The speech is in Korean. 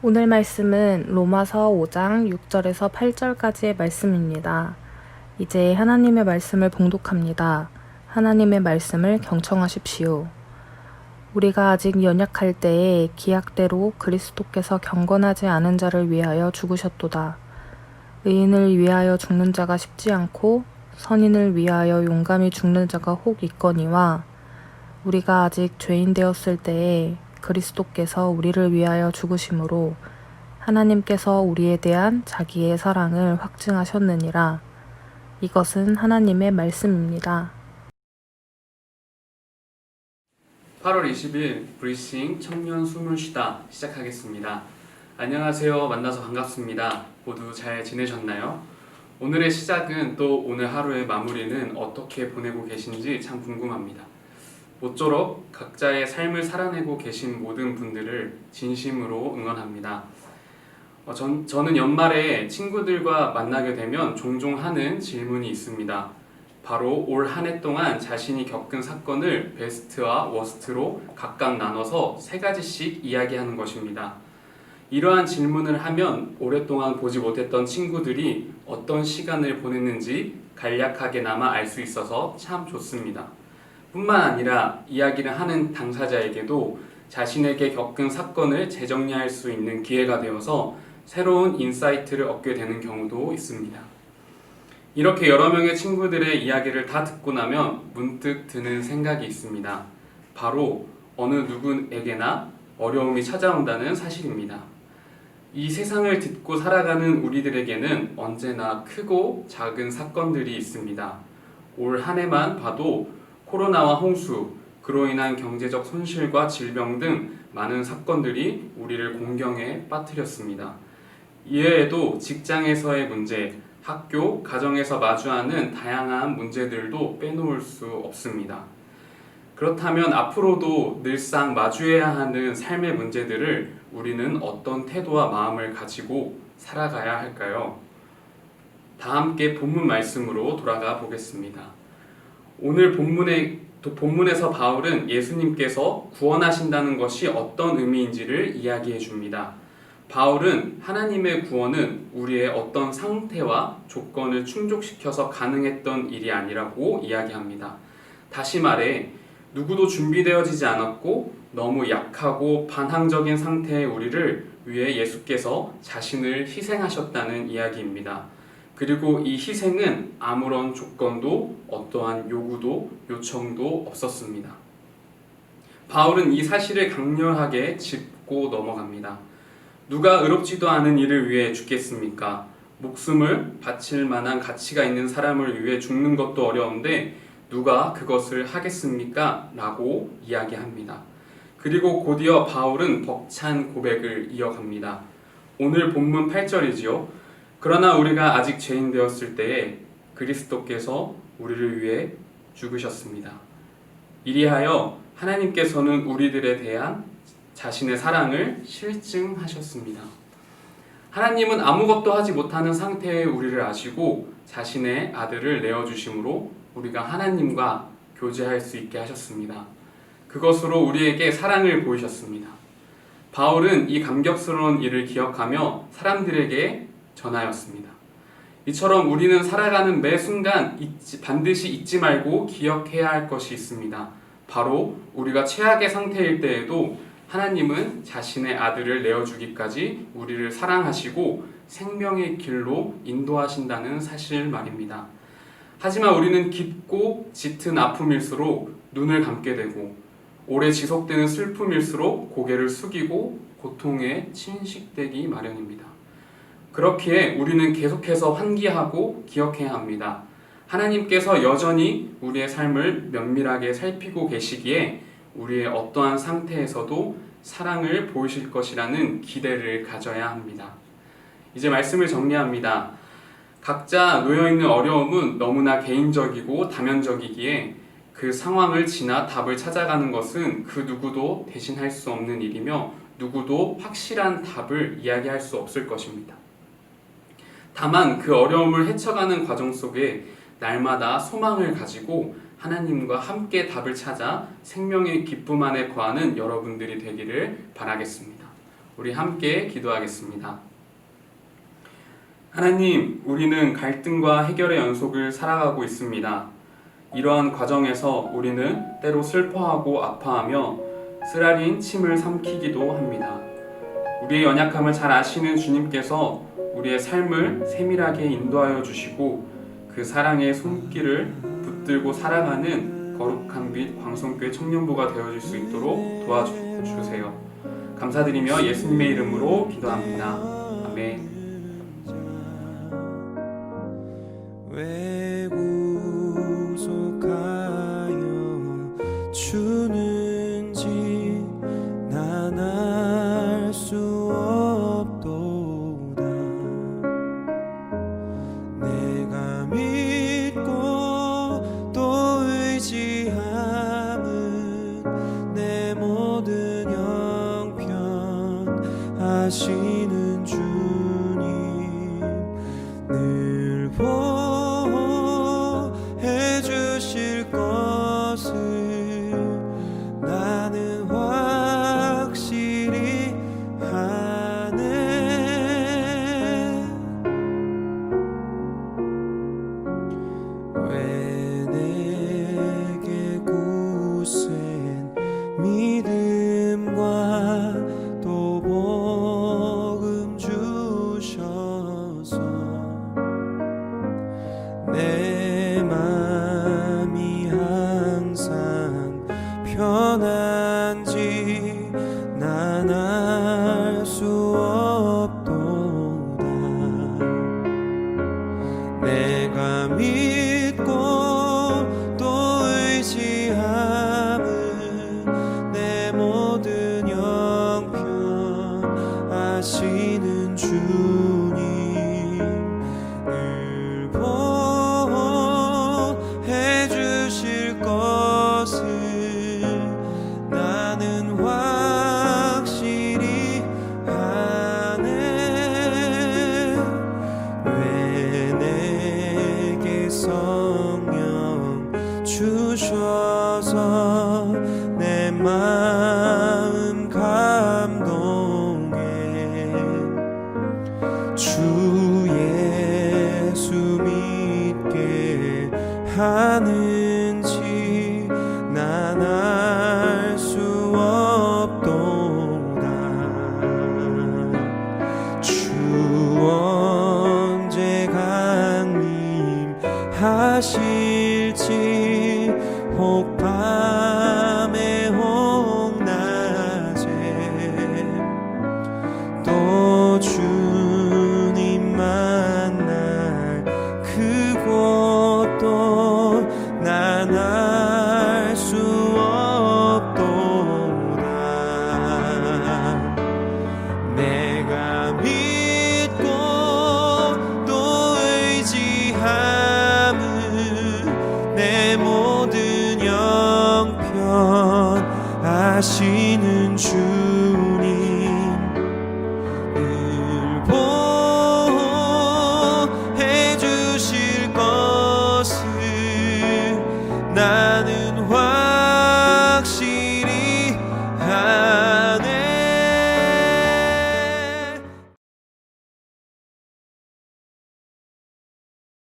오늘 말씀은 로마서 5장 6절에서 8절까지의 말씀입니다. 이제 하나님의 말씀을 봉독합니다. 하나님의 말씀을 경청하십시오. 우리가 아직 연약할 때에 기약대로 그리스도께서 경건하지 않은 자를 위하여 죽으셨도다. 의인을 위하여 죽는 자가 쉽지 않고 선인을 위하여 용감히 죽는 자가 혹 있거니와 우리가 아직 죄인 되었을 때에 그리스도께서 우리를 위하여 죽으심으로 하나님께서 우리에 대한 자기의 사랑을 확증하셨느니라. 이것은 하나님의 말씀입니다. 8월 20일 브리싱 청년 숨을 쉬다 시작하겠습니다. 안녕하세요. 만나서 반갑습니다. 모두 잘 지내셨나요? 오늘의 시작은 또 오늘 하루의 마무리는 어떻게 보내고 계신지 참 궁금합니다. 모쪼록 각자의 삶을 살아내고 계신 모든 분들을 진심으로 응원합니다. 저는 연말에 친구들과 만나게 되면 종종 하는 질문이 있습니다. 바로 올 한 해 동안 자신이 겪은 사건을 베스트와 워스트로 각각 나눠서 3가지씩 이야기하는 것입니다. 이러한 질문을 하면 오랫동안 보지 못했던 친구들이 어떤 시간을 보냈는지 간략하게나마 알 수 있어서 참 좋습니다. 뿐만 아니라 이야기를 하는 당사자에게도 자신에게 겪은 사건을 재정리할 수 있는 기회가 되어서 새로운 인사이트를 얻게 되는 경우도 있습니다. 이렇게 여러 명의 친구들의 이야기를 다 듣고 나면 문득 드는 생각이 있습니다. 바로 어느 누구에게나 어려움이 찾아온다는 사실입니다. 이 세상을 딛고 살아가는 우리들에게는 언제나 크고 작은 사건들이 있습니다. 올 한 해만 봐도 코로나와 홍수, 그로 인한 경제적 손실과 질병 등 많은 사건들이 우리를 공경에 빠뜨렸습니다. 이외에도 직장에서의 문제, 학교, 가정에서 마주하는 다양한 문제들도 빼놓을 수 없습니다. 그렇다면 앞으로도 늘상 마주해야 하는 삶의 문제들을 우리는 어떤 태도와 마음을 가지고 살아가야 할까요? 다 함께 본문 말씀으로 돌아가 보겠습니다. 오늘 본문에서 바울은 예수님께서 구원하신다는 것이 어떤 의미인지를 이야기해 줍니다. 바울은 하나님의 구원은 우리의 어떤 상태와 조건을 충족시켜서 가능했던 일이 아니라고 이야기합니다. 다시 말해 누구도 준비되어지지 않았고 너무 약하고 반항적인 상태의 우리를 위해 예수께서 자신을 희생하셨다는 이야기입니다. 그리고 이 희생은 아무런 조건도 어떠한 요구도 요청도 없었습니다. 바울은 이 사실을 강렬하게 짚고 넘어갑니다. 누가 의롭지도 않은 일을 위해 죽겠습니까? 목숨을 바칠 만한 가치가 있는 사람을 위해 죽는 것도 어려운데 누가 그것을 하겠습니까? 라고 이야기합니다. 그리고 곧이어 바울은 벅찬 고백을 이어갑니다. 오늘 본문 8절이지요. 그러나 우리가 아직 죄인 되었을 때에 그리스도께서 우리를 위해 죽으셨습니다. 이리하여 하나님께서는 우리들에 대한 자신의 사랑을 실증하셨습니다. 하나님은 아무것도 하지 못하는 상태의 우리를 아시고 자신의 아들을 내어주심으로 우리가 하나님과 교제할 수 있게 하셨습니다. 그것으로 우리에게 사랑을 보이셨습니다. 바울은 이 감격스러운 일을 기억하며 사람들에게 전하였습니다. 이처럼 우리는 살아가는 매 순간 반드시 잊지 말고 기억해야 할 것이 있습니다. 바로 우리가 최악의 상태일 때에도 하나님은 자신의 아들을 내어주기까지 우리를 사랑하시고 생명의 길로 인도하신다는 사실 말입니다. 하지만 우리는 깊고 짙은 아픔일수록 눈을 감게 되고 오래 지속되는 슬픔일수록 고개를 숙이고 고통에 침식되기 마련입니다. 그렇기에 우리는 계속해서 환기하고 기억해야 합니다. 하나님께서 여전히 우리의 삶을 면밀하게 살피고 계시기에 우리의 어떠한 상태에서도 사랑을 보이실 것이라는 기대를 가져야 합니다. 이제 말씀을 정리합니다. 각자 놓여있는 어려움은 너무나 개인적이고 다면적이기에 그 상황을 지나 답을 찾아가는 것은 그 누구도 대신할 수 없는 일이며 누구도 확실한 답을 이야기할 수 없을 것입니다. 다만 그 어려움을 헤쳐가는 과정 속에 날마다 소망을 가지고 하나님과 함께 답을 찾아 생명의 기쁨 안에 거하는 여러분들이 되기를 바라겠습니다. 우리 함께 기도하겠습니다. 하나님, 우리는 갈등과 해결의 연속을 살아가고 있습니다. 이러한 과정에서 우리는 때로 슬퍼하고 아파하며 쓰라린 침을 삼키기도 합니다. 우리의 연약함을 잘 아시는 주님께서 우리의 삶을 세밀하게 인도하여 주시고 그 사랑의 손길을 붙들고 살아가는 거룩한 빛 광성교회 청년부가 되어줄 수 있도록 도와주세요. 감사드리며 예수님의 이름으로 기도합니다. 아멘. 왜 구속하여 주는지 난 알 수 없도다. 내가 믿고 또 의지함은 내 모든 형편 하시는 주님 늘 보호해 주실 것을 나는 확실히 아네. 왜 내게 굳센 믿음과 또 복음 주셔서 내 맘이 항상 편한지 난 알 수 없도다. 내가 믿고 또 의지함은 내 모든 형편 아시는 주님 늘 보호해 주실 것을 나는 확실히 아네. 왜 내게 성령 주셔서 내 마음 감동해 주 예수 믿게 하는지 난 알 수 없도다. 주 언제 강림하실지 혹 밤에 혹 낮에 또 주님 만날 그곳도 난 알 수 없도다. 내가 믿고 또 의지함은 내 모든 형편 아시는 주